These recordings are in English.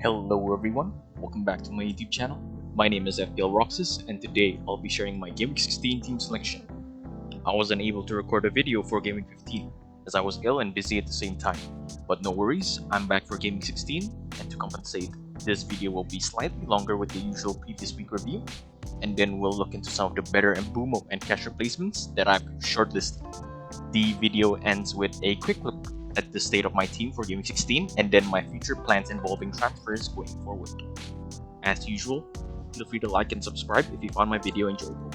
Hello everyone, welcome back to my YouTube channel. My name is FPL Roxas and today I'll be sharing my GW16 team selection. I was unable to record a video for Gaming 15 as I was ill and busy at the same time. But no worries, I'm back for Gaming 16 and to compensate, this video will be slightly longer with the usual previous week review and then we'll look into some of the better Mbeumo and Cash replacements that I've shortlisted. The video ends with a quick look at the state of my team for Gaming 16 and then my future plans involving transfers going forward. As usual, feel free to like and subscribe if you found my video enjoyable.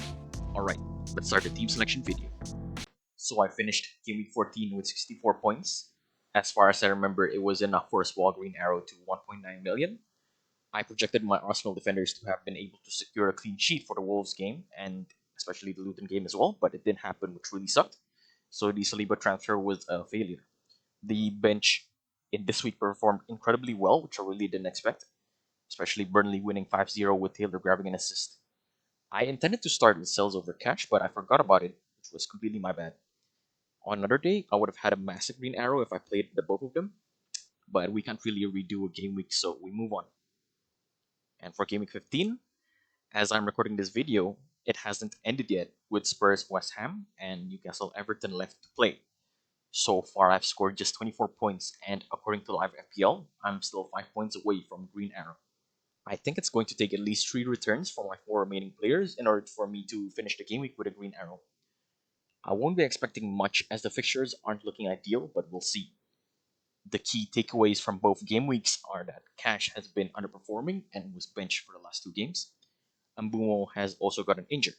Alright, let's start the team selection video. So I finished Game Week 14 with 64 points. As far as I remember, it was enough for a small green arrow to 1.9 million. I projected my Arsenal defenders to have been able to secure a clean sheet for the Wolves game and especially the Luton game as well, but it didn't happen, which really sucked. So the Saliba transfer was a failure. The bench in this week performed incredibly well, which I really didn't expect, especially Burnley winning 5-0 with Taylor grabbing an assist. I intended to start with sales over cash, but I forgot about it, which was completely my bad. On another day, I would have had a massive green arrow if I played the both of them, but we can't really redo a game week, so we move on. And for Game Week 15, as I'm recording this video, it hasn't ended yet with Spurs West Ham and Newcastle Everton left to play. So far, I've scored just 24 points, and according to Live FPL, I'm still 5 points away from Green Arrow. I think it's going to take at least 3 returns from my 4 remaining players in order for me to finish the game week with a Green Arrow. I won't be expecting much as the fixtures aren't looking ideal, but we'll see. The key takeaways from both game weeks are that Cash has been underperforming and was benched for the last 2 games. Mbeumo has also gotten injured,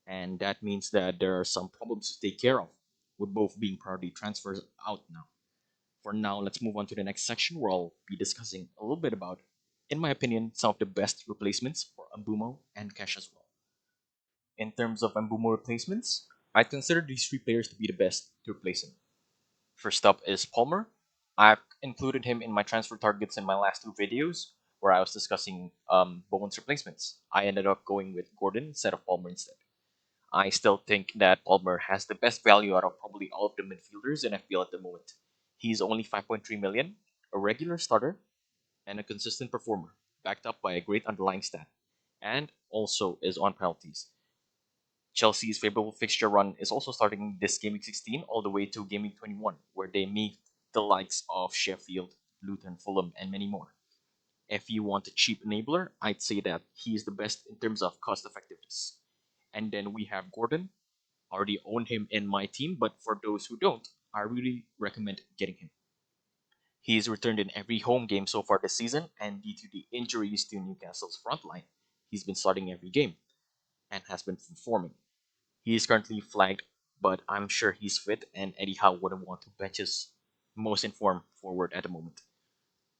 and that means that there are some problems to take care of, with both being priority transfers out now. For now, let's move on to the next section where I'll be discussing a little bit about, in my opinion, some of the best replacements for Mbeumo and Cash as well. In terms of Mbeumo replacements, I consider these 3 players to be the best to replace him. First up is Palmer. I've included him in my transfer targets in my last 2 videos where I was discussing Bowen's replacements. I ended up going with Gordon instead of Palmer instead. I still think that Palmer has the best value out of probably all of the midfielders in FPL at the moment. He's only 5.3 million, a regular starter, and a consistent performer, backed up by a great underlying stat, and also is on penalties. Chelsea's favorable fixture run is also starting this Game Week 16 all the way to Game Week 21, where they meet the likes of Sheffield, Luton, Fulham, and many more. If you want a cheap enabler, I'd say that he is the best in terms of cost effectiveness. And then we have Gordon. I already own him in my team, but for those who don't, I really recommend getting him. He's returned in every home game so far this season, and due to the injuries to Newcastle's front line, he's been starting every game and has been performing. He is currently flagged, but I'm sure he's fit, and Eddie Howe wouldn't want to bench his most informed forward at the moment.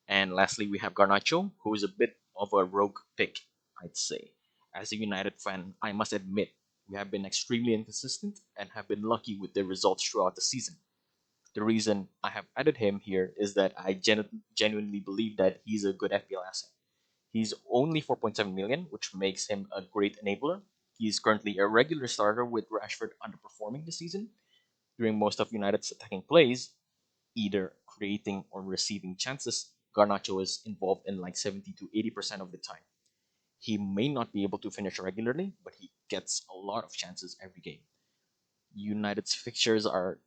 And lastly, we have Garnacho, who is a bit of a rogue pick, I'd say. As a United fan, I must admit, we have been extremely inconsistent and have been lucky with the results throughout the season. The reason I have added him here is that I genuinely believe that he's a good FPL asset. He's only 4.7 million, which makes him a great enabler. He's currently a regular starter with Rashford underperforming this season. During most of United's attacking plays, either creating or receiving chances, Garnacho is involved in like 70 to 80% of the time. He may not be able to finish regularly, but he gets a lot of chances every game. United's fixtures are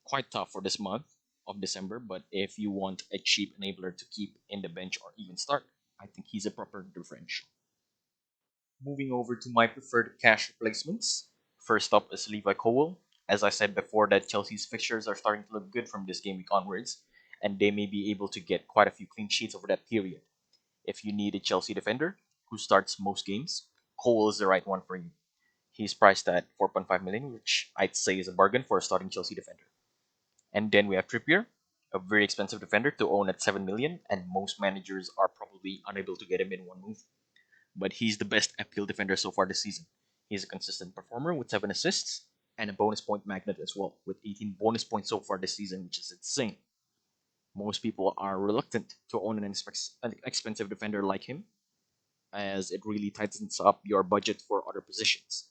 quite tough for this month of December, but if you want a cheap enabler to keep in the bench or even start, I think he's a proper differential. Moving over to my preferred cash replacements. First up is Levi Colwill. As I said before, that Chelsea's fixtures are starting to look good from this game week onwards, and they may be able to get quite a few clean sheets over that period. If you need a Chelsea defender who starts most games, Colwill is the right one for you. He's priced at 4.5 million, which I'd say is a bargain for a starting Chelsea defender. And then we have Trippier, a very expensive defender to own at 7 million, and most managers are probably unable to get him in one move. But he's the best FPL defender so far this season. He's a consistent performer with 7 assists and a bonus point magnet as well, with 18 bonus points so far this season, which is insane. Most people are reluctant to own an expensive defender like him, as it really tightens up your budget for other positions.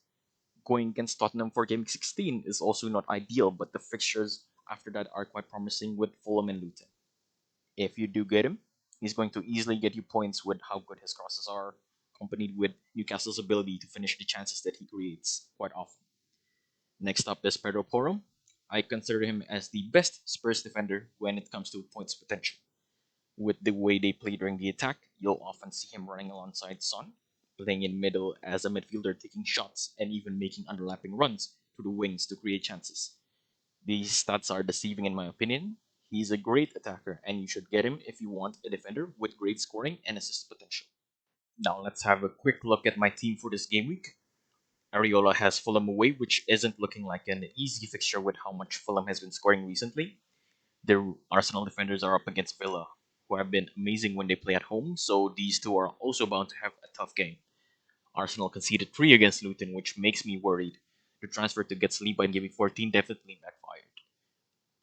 Going against Tottenham for Game 16 is also not ideal, but the fixtures after that are quite promising with Fulham and Luton. If you do get him, He's going to easily get you points with how good his crosses are, accompanied with Newcastle's ability to finish the chances that he creates quite often. Next up is Pedro Porro. I consider him as the best Spurs defender when it comes to points potential. With the way they play during the attack, you'll often see him running alongside Son, playing in middle as a midfielder, taking shots, and even making underlapping runs to the wings to create chances. These stats are deceiving in my opinion. He's a great attacker, and you should get him if you want a defender with great scoring and assist potential. Now let's have a quick look at my team for this game week. Areola has Fulham away, which isn't looking like an easy fixture with how much Fulham has been scoring recently. Their Arsenal defenders are up against Villa, who have been amazing when they play at home, so these two are also bound to have a tough game. Arsenal conceded 3 against Luton, which makes me worried. The transfer to get Saliba and giving 14 definitely backfired.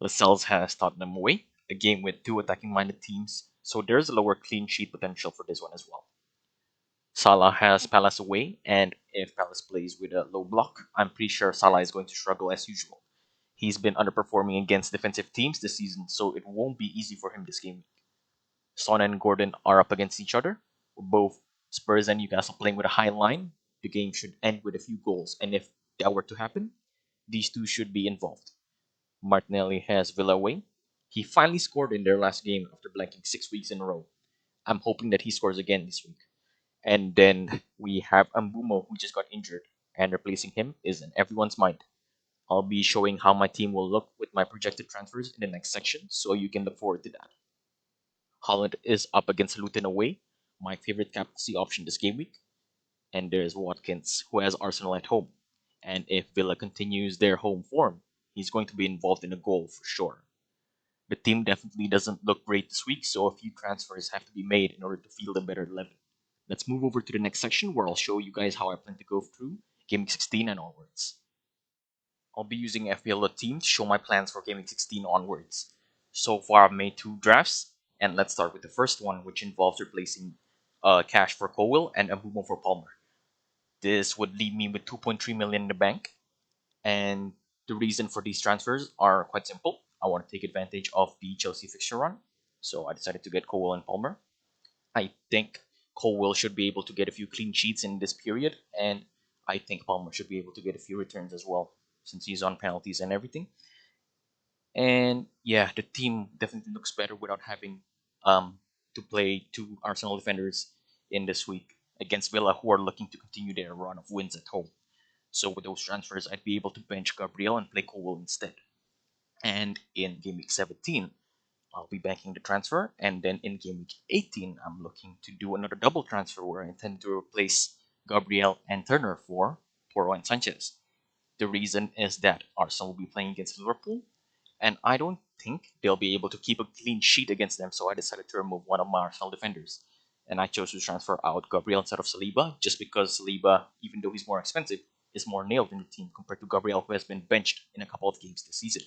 Lascelles has Tottenham away, a game with two attacking minded teams, so there's a lower clean sheet potential for this one as well. Salah has Palace away, and if Palace plays with a low block, I'm pretty sure Salah is going to struggle as usual. He's been underperforming against defensive teams this season, so it won't be easy for him this game. Son and Gordon are up against each other. Both Spurs and Newcastle playing with a high line. The game should end with a few goals, and if that were to happen, these two should be involved. Martinelli has Villa away. He finally scored in their last game after blanking 6 weeks in a row. I'm hoping that he scores again this week. And then we have Mbeumo, who just got injured, and replacing him is in everyone's mind. I'll be showing how my team will look with my projected transfers in the next section, so you can look forward to that. Holland is up against Luton away, my favorite captaincy option this game week. And there's Watkins, who has Arsenal at home. And if Villa continues their home form, he's going to be involved in a goal for sure. The team definitely doesn't look great this week, so a few transfers have to be made in order to field a better 11. Let's move over to the next section where I'll show you guys how I plan to go through Game 16 and onwards. I'll be using FPL team to show my plans for Game 16 onwards. So far I've made 2 drafts, and let's start with the first one, which involves replacing Cash for Cowell and Mbeumo for Palmer. This would leave me with 2.3 million in the bank, and the reason for these transfers are quite simple. I want to take advantage of the Chelsea fixture run, so I decided to get Cowell and Palmer. I think Cowell should be able to get a few clean sheets in this period, and I think Palmer should be able to get a few returns as well, since he's on penalties and everything. And yeah, the team definitely looks better without having to play two Arsenal defenders in this week against Villa, who are looking to continue their run of wins at home. So with those transfers, I'd be able to bench Gabriel and play Cowell instead. And in game week 17, I'll be banking the transfer, and then in game week 18, I'm looking to do another double transfer where I intend to replace Gabriel and Turner for Porro and Sanchez. The reason is that Arsenal will be playing against Liverpool, and I don't think they'll be able to keep a clean sheet against them, so I decided to remove one of my Arsenal defenders. And I chose to transfer out Gabriel instead of Saliba, just because Saliba, even though he's more expensive, is more nailed in the team compared to Gabriel, who has been benched in a couple of games this season.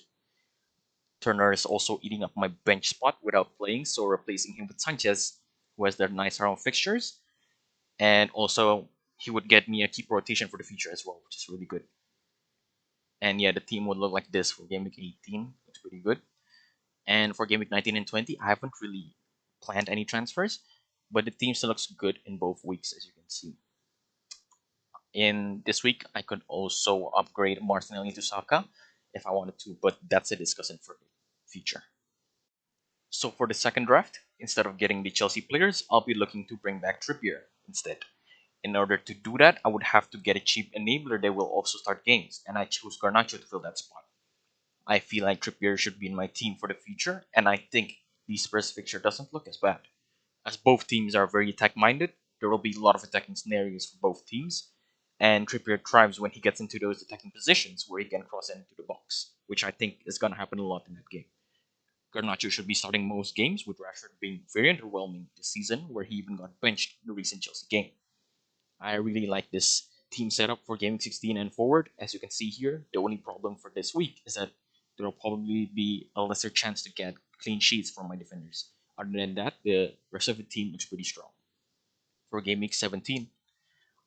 Turner is also eating up my bench spot without playing, so replacing him with Sanchez, who has their nice round fixtures, and also he would get me a keep rotation for the future as well, which is really good. And yeah, the team would look like this for game week 18. Looks pretty good. And for game week 19 and 20, I haven't really planned any transfers, but the team still looks good in both weeks, as you can see. In this week, I could also upgrade Martinelli to Saka if I wanted to, but that's a discussion for the future. So for the second draft, instead of getting the Chelsea players, I'll be looking to bring back Trippier instead. In order to do that, I would have to get a cheap enabler that will also start games, and I chose Garnacho to fill that spot. I feel like Trippier should be in my team for the future, and I think the Spurs fixture doesn't look as bad. As both teams are very attack minded, there will be a lot of attacking scenarios for both teams, and Trippier thrives when he gets into those attacking positions where he can cross into the box, which I think is going to happen a lot in that game. Garnacho should be starting most games, with Rashford being very underwhelming this season, where he even got benched in the recent Chelsea game. I really like this team setup for Game 16 and forward. As you can see here, the only problem for this week is that there will probably be a lesser chance to get clean sheets from my defenders. Other than that, the rest of the team looks pretty strong. For Game Week 17,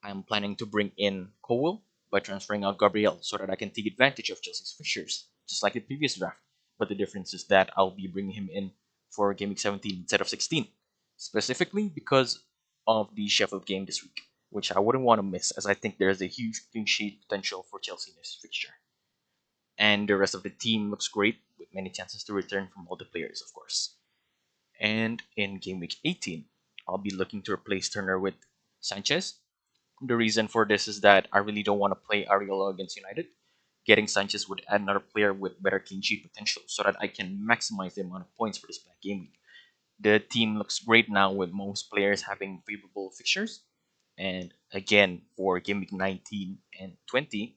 I'm planning to bring in Cowell by transferring out Gabriel so that I can take advantage of Chelsea's fixtures, just like the previous draft. But the difference is that I'll be bringing him in for Game Week 17 instead of 16. specifically because of the Sheffield game this week, which I wouldn't want to miss as I think there's a huge clean sheet potential for Chelsea in this fixture. And the rest of the team looks great with many chances to return from all the players, of course. And in game week 18, I'll be looking to replace Turner with Sanchez. The reason for this is that I really don't want to play Areola against United. Getting Sanchez would add another player with better clean sheet potential so that I can maximize the amount of points for this Black Game Week. The team looks great now with most players having favorable fixtures. And again, for Game Week 19 and 20,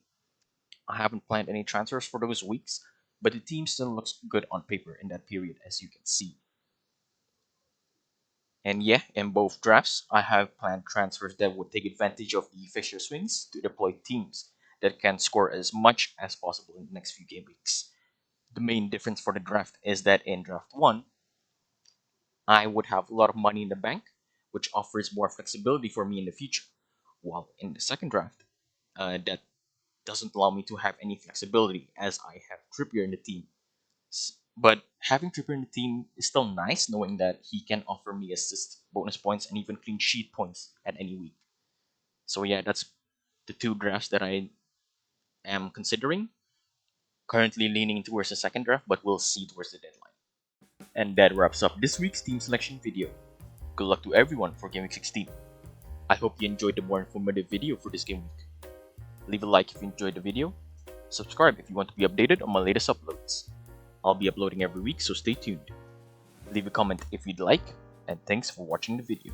I haven't planned any transfers for those weeks, but the team still looks good on paper in that period, as you can see. And yeah, in both drafts, I have planned transfers that would take advantage of the fixture swings to deploy teams that can score as much as possible in the next few game weeks. The main difference for the draft is that in draft 1, I would have a lot of money in the bank, which offers more flexibility for me in the future. While in the second draft, that doesn't allow me to have any flexibility as I have Trippier in the team. But having Trippier in the team is still nice, knowing that he can offer me assist, bonus points, and even clean sheet points at any week. So yeah, that's the two drafts that I am considering. Currently leaning towards the second draft, but we'll see towards the deadline. And that wraps up this week's team selection video. Good luck to everyone for Game Week 16. I hope you enjoyed the more informative video for this game week. Leave a like if you enjoyed the video. Subscribe if you want to be updated on my latest uploads. I'll be uploading every week, so stay tuned. Leave a comment if you'd like, and thanks for watching the video.